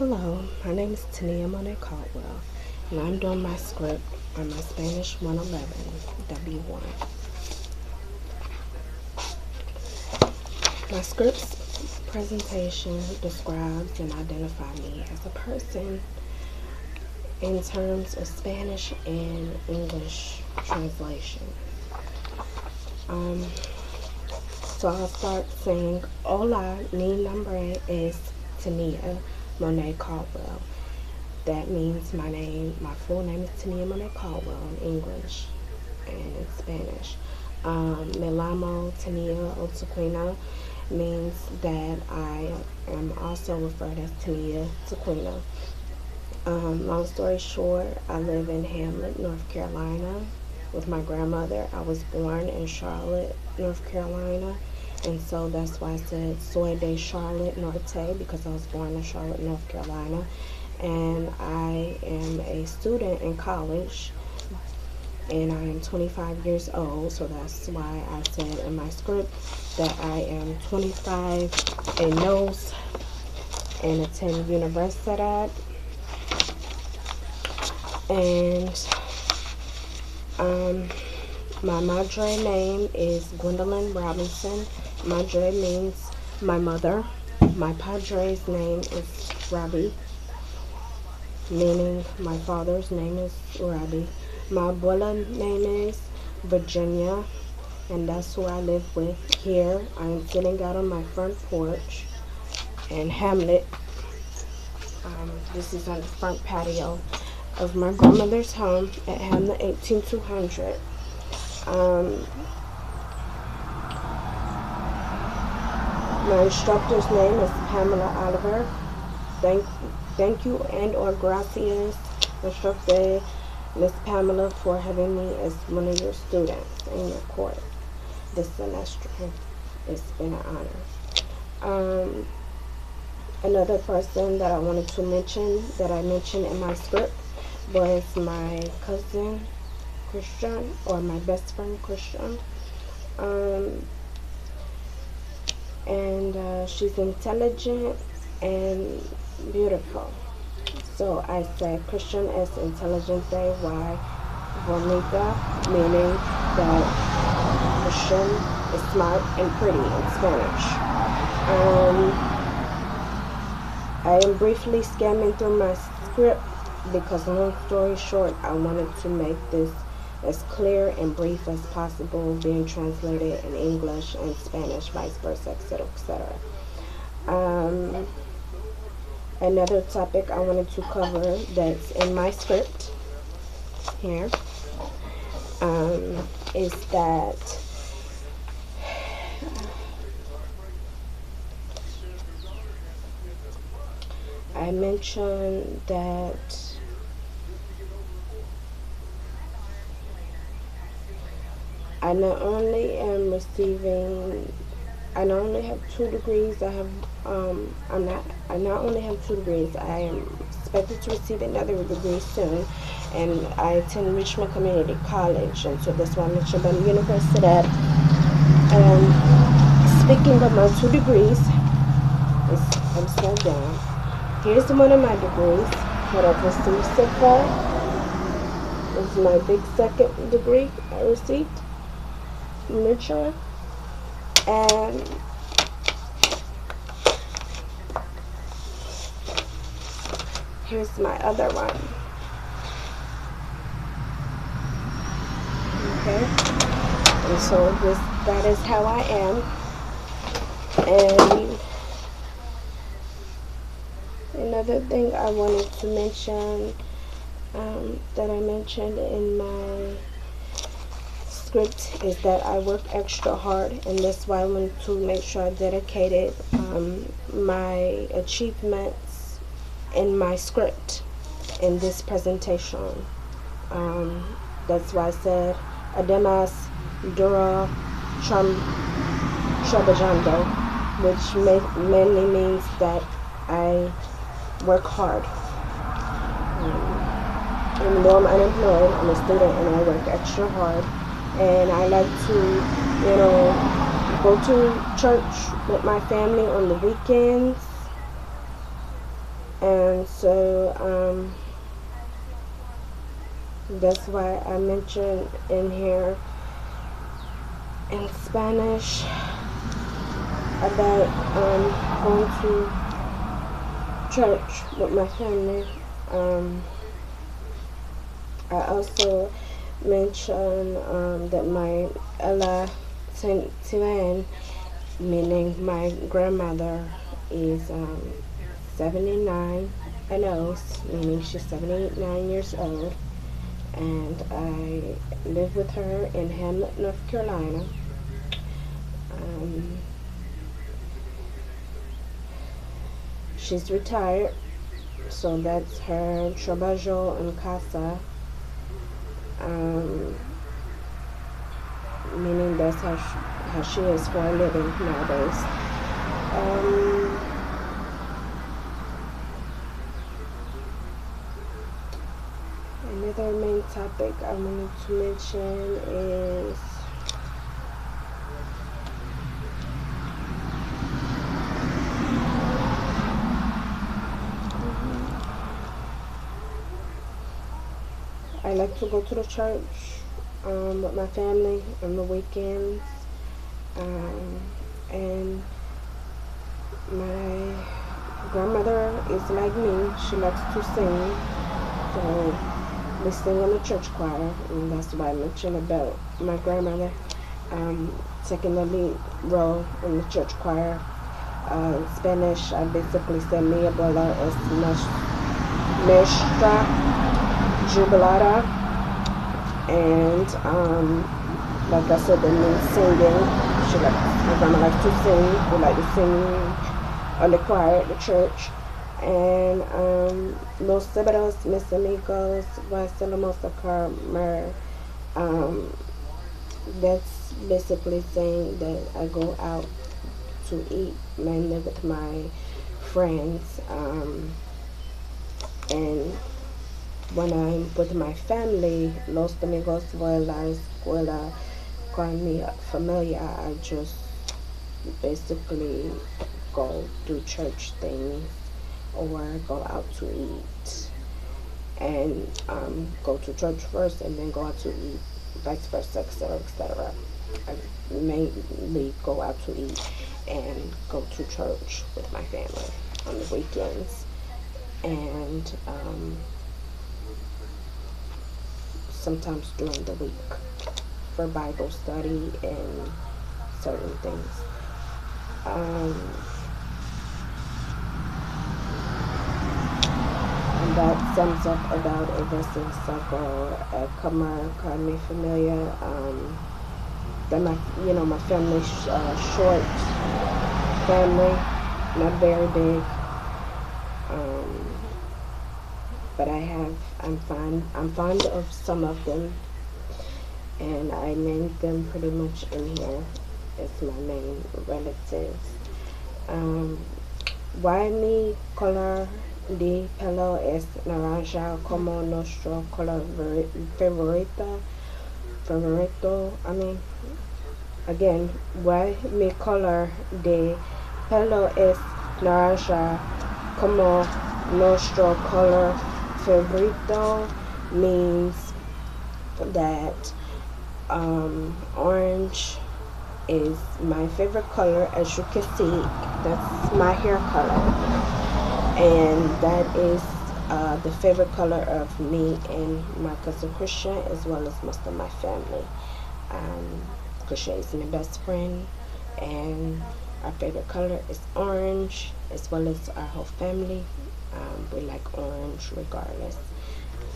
Hello, my name is Tania Monet Caldwell, and I'm doing my script on my Spanish 111 W1. My script's presentation describes and identifies me as a person in terms of Spanish and English translation. So I'll start saying, Hola, mi nombre es Tania Monet Caldwell. That means my full name is Tania Monet Caldwell in English and in Spanish. Me llamo Tania Otaquina means that I am also referred as Tania Taquina. Long story short, I live in Hamlet, North Carolina with my grandmother. I was born in Charlotte, North Carolina, and so that's why I said Soy de Charlotte Norte, because I was born in Charlotte, North Carolina, and I am a student in college, and I am 25 years old, so that's why I said in my script that I am 25 años and attend Universidad. And my madre name is Gwendolyn Robinson. Madre means my mother. My padre's name is Robbie, meaning my father's name is Robbie. My abuela's name is Virginia, and that's who I live with here. I'm sitting out on my front porch in Hamlet. This is on the front patio of my grandmother's home at Hamlet 18200. My instructor's name is Pamela Oliver. Thank you and or gracias, instructor Miss Pamela, for having me as one of your students in your course this semester. It's been an honor. Another person that I wanted to mention that I mentioned in my script was my cousin Christian, or my best friend Christian. And she's intelligent and beautiful. So I said Christian es inteligente y bonita, meaning that Christian is smart and pretty in Spanish. I am briefly scanning through my script because, long story short, I wanted to make this as clear and brief as possible, being translated in English and Spanish, vice versa, etc., etc. Another topic I wanted to cover that's in my script here is that I mentioned that I not only have 2 degrees. I not only have 2 degrees. I am expected to receive another degree soon, and I attend Richmond Community College, and so that's why I mentioned about Universidad. Speaking of my 2 degrees, I'm still down. Here's one of my degrees that I've received so far. This is my big second degree I received from Richmond. And here's my other one. Okay, and so that is how I am. And another thing I wanted to mention, that I mentioned in my script, is that I work extra hard, and that's why I wanted to make sure I dedicated my achievements in my script in this presentation. That's why I said además duro trabajando, which mainly means that I work hard. Even though I'm unemployed, I'm a student and I work extra hard. And I like to, go to church with my family on the weekends. And So that's why I mentioned in here in Spanish about going to church with my family. I also mentioned that my Ella Tiran, meaning my grandmother, is 79 and old, meaning she's 79 years old, and I live with her in Hamlet, North Carolina. She's retired, so that's her trabajo en casa, meaning that's how she is for a living nowadays. Another main topic I wanted to mention is I like to go to the church with my family on the weekends, and my grandmother is like me. She likes to sing, so we sing in the church choir, and that's why I mentioned about my grandmother taking the lead role in the church choir. In Spanish, I basically say mi abuela es nuestra jubilada, and like I said, that means singing. My grandma likes to sing. We like to sing on the choir at the church. And los sábados, mis amigos, vamos a comer. That's basically saying that I go out to eat mainly with my friends. And when I'm with my family, los domingos voy a la escuela con mi familia. I just basically go do church things or go out to eat, and go to church first and then go out to eat, vice versa, etc., etc. I mainly go out to eat and go to church with my family on the weekends, and sometimes during the week for Bible study and certain things. And that sums up about a veces saco comer con mi familia. Then my family short family, not very big. But I'm fond of some of them, and I named them pretty much in here as my main relatives. Why mi color de pelo es naranja como nuestro color favorito? Again, why mi color de pelo es naranja como nuestro color favorito means that orange is my favorite color. As you can see, that's my hair color, and that is the favorite color of me and my cousin Christian, as well as most of my family. Christian is my best friend, and our favorite color is orange, as well as our whole family. We like orange regardless.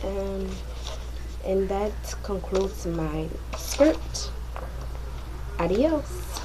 And that concludes my script. Adios.